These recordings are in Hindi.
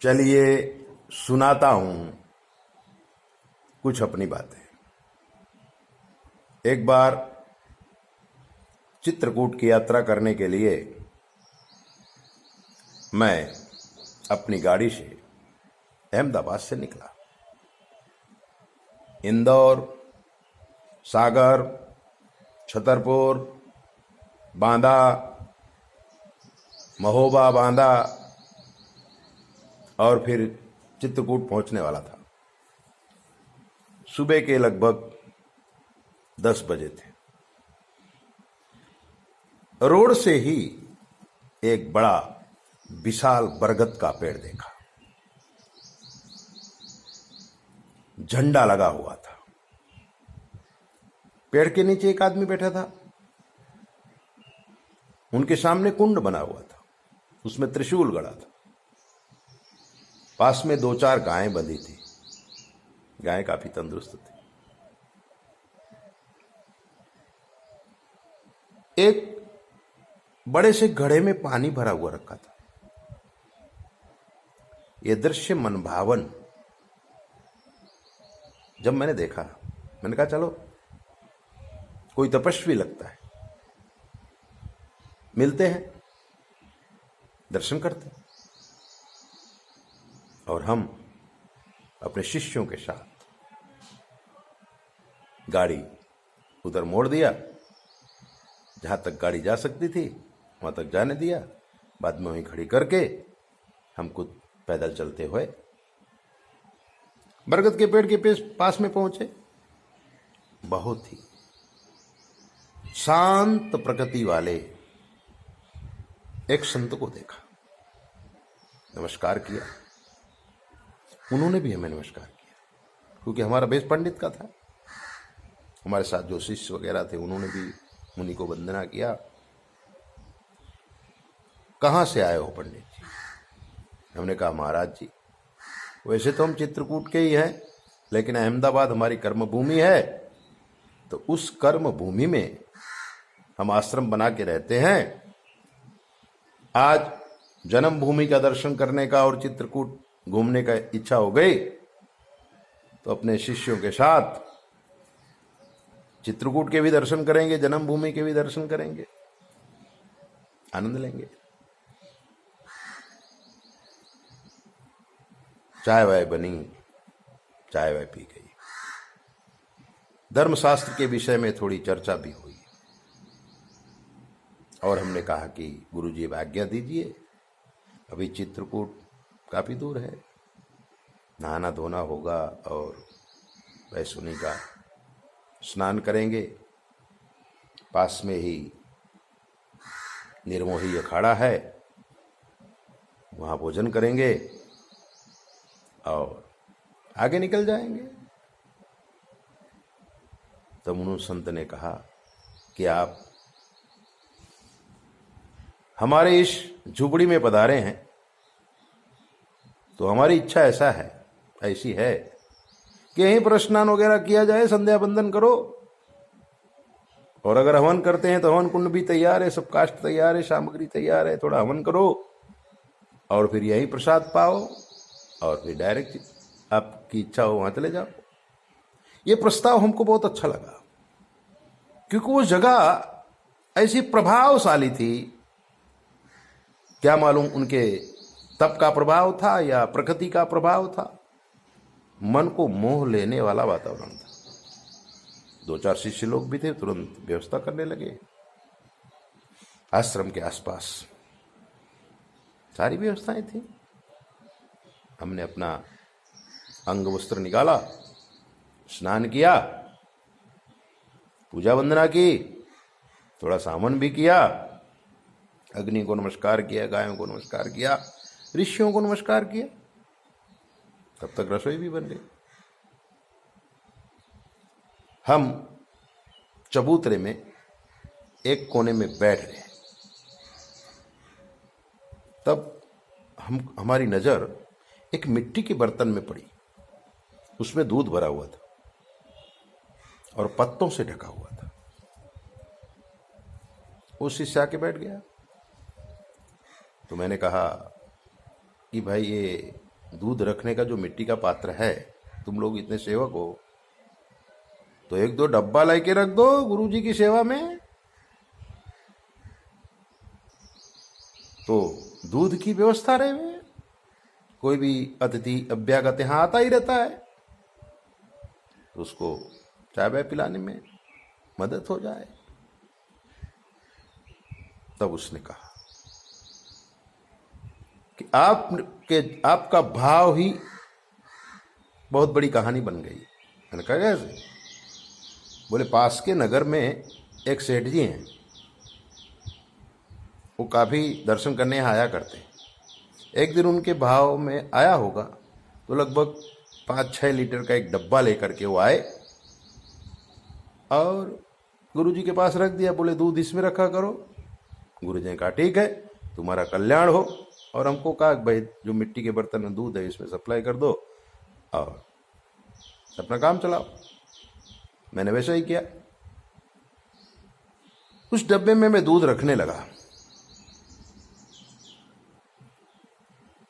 चलिए सुनाता हूं कुछ अपनी बातें। एक बार चित्रकूट की यात्रा करने के लिए मैं अपनी गाड़ी से अहमदाबाद से निकला। इंदौर, सागर, छतरपुर, बांदा, महोबा, बांदा और फिर चित्रकूट पहुंचने वाला था। सुबह के लगभग 10 बजे थे। रोड से ही एक बड़ा विशाल बरगद का पेड़ देखा। झंडा लगा हुआ था। पेड़ के नीचे एक आदमी बैठा था। उनके सामने कुंड बना हुआ था, उसमें त्रिशूल गड़ा था। पास में 2-4 गायें बंधी थी। गायें काफी तंदुरुस्त थी। एक बड़े से घड़े में पानी भरा हुआ रखा था। यह दृश्य मनभावन जब मैंने देखा, मैंने कहा चलो कोई तपस्वी लगता है, मिलते हैं, दर्शन करते हैं। और हम अपने शिष्यों के साथ गाड़ी उधर मोड़ दिया। जहां तक गाड़ी जा सकती थी वहां तक जाने दिया। बाद में वहीं खड़ी करके हम खुद पैदल चलते हुए बरगद के पेड़ के पास में पहुंचे। बहुत ही शांत प्रकृति वाले एक संत को देखा। नमस्कार किया। उन्होंने भी हमें नमस्कार किया, क्योंकि हमारा वेश पंडित का था। हमारे साथ जो शिष्य वगैरह थे उन्होंने भी मुनि को वंदना किया। कहां से आए हो पंडित जी? हमने कहा महाराज जी, वैसे तो हम चित्रकूट के ही हैं, लेकिन अहमदाबाद हमारी कर्म भूमि है, तो उस कर्म भूमि में हम आश्रम बना के रहते हैं। आज जन्मभूमि का दर्शन करने का और चित्रकूट घूमने का इच्छा हो गई, तो अपने शिष्यों के साथ चित्रकूट के भी दर्शन करेंगे, जन्मभूमि के भी दर्शन करेंगे, आनंद लेंगे। चाय वाय बनी, चाय वाय पी गई। धर्मशास्त्र के विषय में थोड़ी चर्चा भी हुई और हमने कहा कि गुरुजी अब आज्ञा दीजिए, अभी चित्रकूट काफी दूर है, नहाना धोना होगा और वैसुनी का स्नान करेंगे। पास में ही निर्मोही अखाड़ा है, वहां भोजन करेंगे और आगे निकल जाएंगे। तब उन्होंने संत ने कहा कि आप हमारे इस झुपड़ी में पधारे हैं, तो हमारी इच्छा ऐसी है कि यहीं पर स्नान वगैरह किया जाए, संध्या बंदन करो, और अगर हवन करते हैं तो हवन कुंड भी तैयार है, सब काष्ठ तैयार है, सामग्री तैयार है, थोड़ा हवन करो और फिर यहीं प्रसाद पाओ और फिर डायरेक्ट आपकी इच्छा हो वहां चले जाओ। ये प्रस्ताव हमको बहुत अच्छा लगा, क्योंकि वो जगह ऐसी प्रभावशाली थी। क्या मालूम उनके तप का प्रभाव था या प्रकृति का प्रभाव था, मन को मोह लेने वाला वातावरण था। 2-4 शिष्य लोग भी थे, तुरंत व्यवस्था करने लगे। आश्रम के आसपास सारी व्यवस्थाएं थी। हमने अपना अंग वस्त्र निकाला, स्नान किया, पूजा वंदना की, थोड़ा सामन भी किया, अग्नि को नमस्कार किया, गायों को नमस्कार किया, ऋषियों को नमस्कार किया। तब तक रसोई भी बन गई। हम चबूतरे में एक कोने में बैठ गए। तब हमारी नजर एक मिट्टी के बर्तन में पड़ी। उसमें दूध भरा हुआ था और पत्तों से ढका हुआ था। वो शिष्य आके बैठ गया। तो मैंने कहा कि भाई ये दूध रखने का जो मिट्टी का पात्र है, तुम लोग इतने सेवक हो तो एक दो डब्बा लेके रख दो गुरुजी की सेवा में, तो दूध की व्यवस्था रहे। कोई भी अतिथि अभ्यागत यहाँ आता ही रहता है तो उसको चाय वाय पिलाने में मदद हो जाए। तब उसने कहा कि आपका भाव ही बहुत बड़ी कहानी बन गई। मैंने कहा कैसे? बोले पास के नगर में एक सेठ जी हैं, वो काफी दर्शन करने यहाँ आया करते हैं। एक दिन उनके भाव में आया होगा तो लगभग 5-6 लीटर का एक डब्बा लेकर के वो आए और गुरुजी के पास रख दिया। बोले दूध इसमें रखा करो। गुरुजी ने कहा ठीक है, तुम्हारा कल्याण हो। और हमको कहा भाई जो मिट्टी के बर्तन में दूध है इसमें सप्लाई कर दो और अपना काम चलाओ। मैंने वैसा ही किया। उस डब्बे में मैं दूध रखने लगा।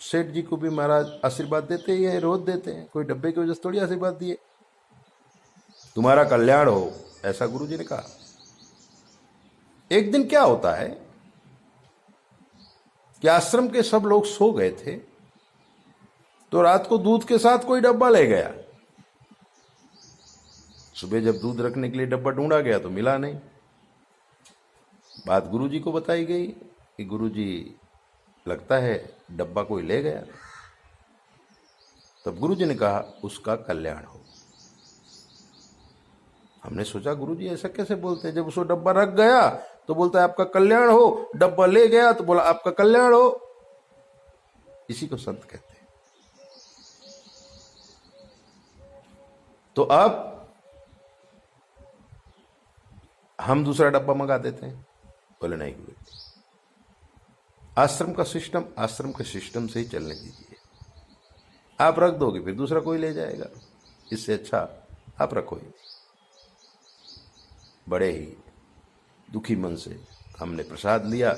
सेठ जी को भी महाराज आशीर्वाद देते ही हैं, रोज देते हैं, कोई डब्बे की वजह से थोड़ी आशीर्वाद दिए। तुम्हारा कल्याण हो, ऐसा गुरुजी ने कहा। एक दिन क्या होता है कि आश्रम के सब लोग सो गए थे तो रात को दूध के साथ कोई डब्बा ले गया। सुबह जब दूध रखने के लिए डब्बा ढूंढा गया तो मिला नहीं। बात गुरुजी को बताई गई कि गुरुजी लगता है डब्बा कोई ले गया। तब गुरुजी ने कहा उसका कल्याण हो। हमने सोचा गुरुजी ऐसा कैसे बोलते हैं, जब उसको डब्बा रख गया तो बोलता है आपका कल्याण हो, डब्बा ले गया तो बोला आपका कल्याण हो। इसी को संत कहते हैं। तो अब हम दूसरा डब्बा मंगा देते हैं। बोले नहीं गुरुजी, आश्रम का सिस्टम से ही चलने दीजिए। आप रख दोगे फिर दूसरा कोई ले जाएगा, इससे अच्छा आप रखो ही। बड़े ही दुखी मन से हमने प्रसाद लिया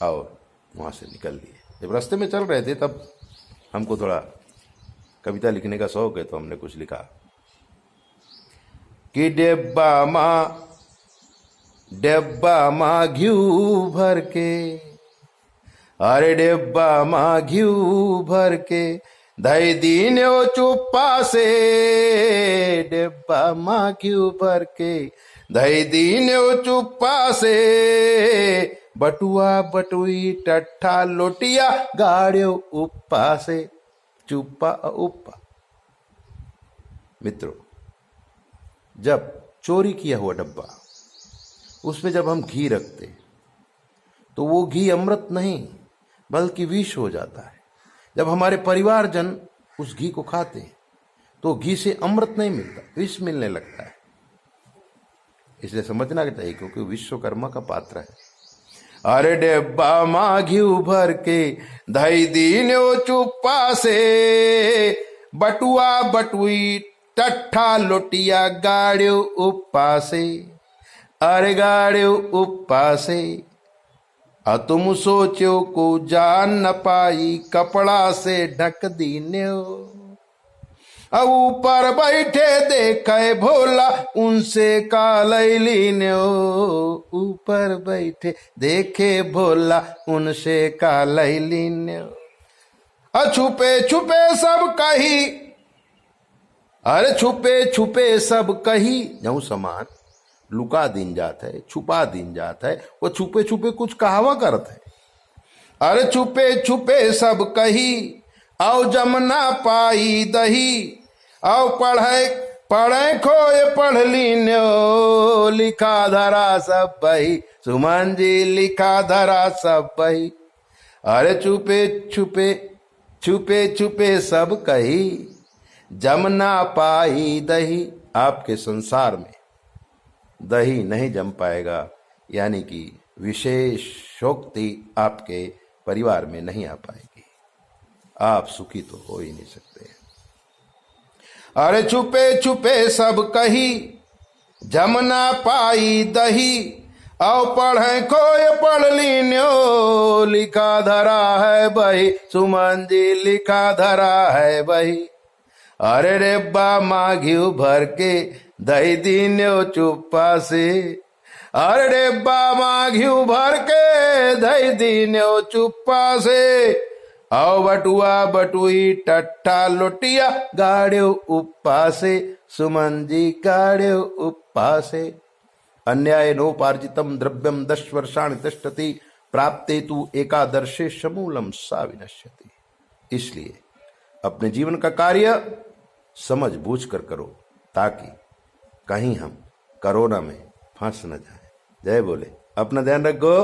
और वहां से निकल लिए। जब रास्ते में चल रहे थे तब हमको थोड़ा कविता लिखने का शौक है तो हमने कुछ लिखा कि डेब्बा माँ घ्यू भर के, अरे डेब्बा माँ घ्यू भर के धई दीन ओ चुप्पा से, डेब्बा माँ घ्यू भर के धई दीन ओ चुप्पा से, बटुआ बटुई टट्ठा लोटिया गाड़ियो उप्पा से, चुप्पा उप्पा। मित्रों, जब चोरी किया हुआ डब्बा उसमें जब हम घी रखते तो वो घी अमृत नहीं बल्कि विष हो जाता है। जब हमारे परिवारजन उस घी को खाते हैं तो घी से अमृत नहीं मिलता, विष मिलने लगता है। इसलिए समझना चाहिए क्योंकि विश्वकर्मा का पात्र है। अरे डेब्बा माँ घी भर के धई दीन ओ चुप्पा से, बटुआ बटुई टट्ठा लोटिया गाड़ियो उप्पा से, अरे गाड़ियो उप्पा से। तुम सोचो को जान न पाई कपड़ा से ढक दीन्यो, ऊपर बैठे देखे भोला उनसे का लीन्यो, ऊपर बैठे देखे भोला उनसे का लीन्यो। छुपे छुपे सब कही, अरे छुपे छुपे सब कही, जऊ समान लुका दिन जात है, छुपा दिन जात है, वो छुपे छुपे कुछ कहावा करत है। अरे छुपे छुपे सब कही आओ जमना पाई दही, आओ पढ़े पढ़े खोए पढ़ लीन्यो, लिखा धरा सब बही, सुमन जी लिखा धरा सब बही। अरे छुपे छुपे छुपे छुपे सब कही जमना पाई दही। आपके संसार में दही नहीं जम पाएगा, यानी कि विशेष शोक्ति आपके परिवार में नहीं आ पाएगी। आप सुखी तो हो ही नहीं सकते। अरे छुपे छुपे सब कही जमना पाई दही, आओ पढ़े कोई पढ़ लीन्यो, लिखा धरा है बही, सुमन जी लिखा धरा है बही। अरे रे बा माघियो भर के दही दीन्यो चुप्पा से, अरे रे बा माघियो भर के दही दीन्यो चुप्पा से। आओ बटुआ बटुई टट्ठा लोटिया गाड़्यो उपा से, सुमन जी गाड़्यो उपा से। अन्याय नोपार्जितम द्रव्यम 10 वर्षाणि तिष्ठति, प्राप्ते तु एकादर्शे समूलम सा विनश्यति। इसलिए अपने जीवन का कार्य समझ बूझ कर करो, ताकि कहीं हम कोरोना में फंस न जाए। जय बोले। अपना ध्यान रखो।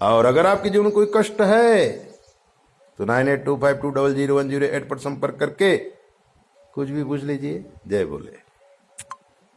और अगर आपके जीवन में कोई कष्ट है तो 9825200108 पर संपर्क करके कुछ भी पूछ लीजिए। जय बोले।